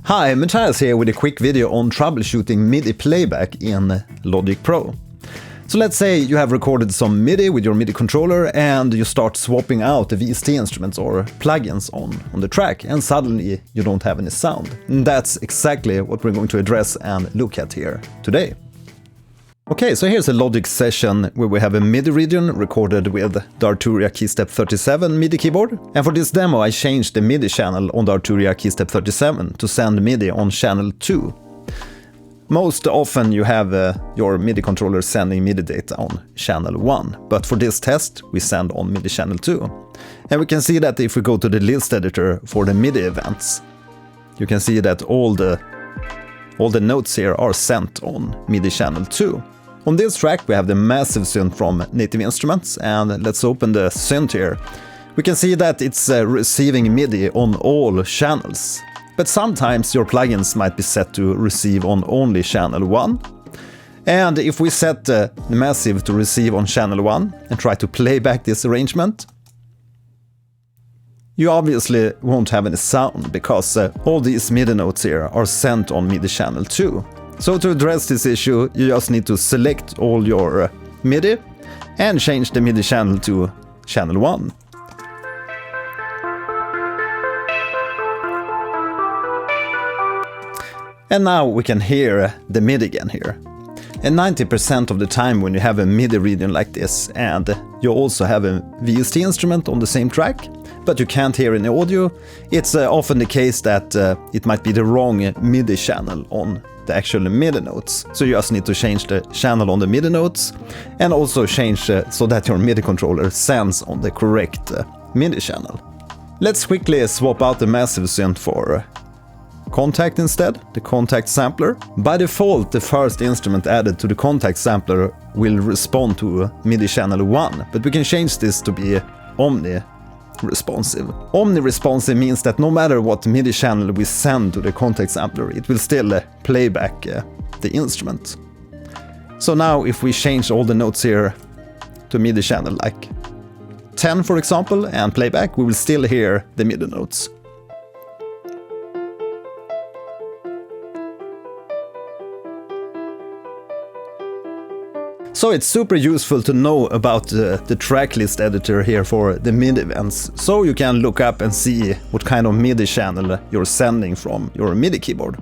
Hi, Mattias here with a quick video on troubleshooting MIDI playback in Logic Pro. So let's say you have recorded some MIDI with your MIDI controller and you start swapping out the VST instruments or plugins on the track, and suddenly you don't have any sound. And that's exactly what we're going to address and look at here today. Okay, so here's a Logic session where we have a MIDI region recorded with the Arturia Keystep 37 MIDI keyboard. And for this demo I changed the MIDI channel on the Arturia Keystep 37 to send MIDI on channel 2. Most often you have your MIDI controller sending MIDI data on channel 1, but for this test we send on MIDI channel 2. And we can see that if we go to the list editor for the MIDI events, you can see that all the notes here are sent on MIDI channel 2. On this track we have the massive synth from Native Instruments, and let's open the synth here. We can see that it's receiving MIDI on all channels. But sometimes your plugins might be set to receive on only channel 1. And if we set the massive to receive on channel 1 and try to play back this arrangement, you obviously won't have any sound because all these MIDI notes here are sent on MIDI channel 2. So to address this issue, you just need to select all your MIDI and change the MIDI channel to channel 1. And now we can hear the MIDI again here. And 90% of the time when you have a MIDI region like this and you also have a VST instrument on the same track, but you can't hear any audio, it's often the case that it might be the wrong MIDI channel on the actual MIDI notes. So you just need to change the channel on the MIDI notes and also change so that your MIDI controller sends on the correct MIDI channel. Let's quickly swap out the massive synth for Kontakt instead, the Kontakt sampler. By default, the first instrument added to the Kontakt sampler will respond to MIDI channel 1, but we can change this to be omni-responsive. Omni-responsive means that no matter what MIDI channel we send to the Kontakt sampler, it will still play back the instrument. So now if we change all the notes here to MIDI channel like 10 for example and playback, we will still hear the MIDI notes. So it's super useful to know about the tracklist editor here for the MIDI events, so you can look up and see what kind of MIDI channel you're sending from your MIDI keyboard.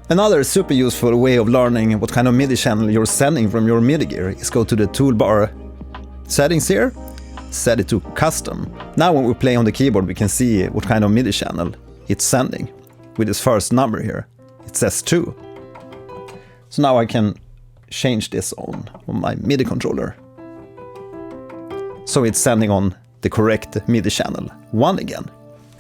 Another super useful way of learning what kind of MIDI channel you're sending from your MIDI gear is go to the toolbar settings here, set it to custom. Now when we play on the keyboard we can see what kind of MIDI channel it's sending. With this first number here, it says 2. So now I can change this on my MIDI controller. So it's sending on the correct MIDI channel 1 again.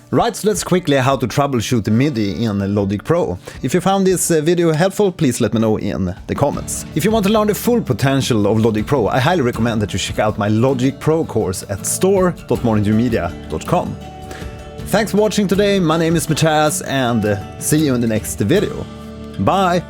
Right, so let's quickly how to troubleshoot the MIDI in Logic Pro. If you found this video helpful, please let me know in the comments. If you want to learn the full potential of Logic Pro, I highly recommend that you check out my Logic Pro course at store.morningdewmedia.com. Thanks for watching today, my name is Mattias and see you in the next video. Bye!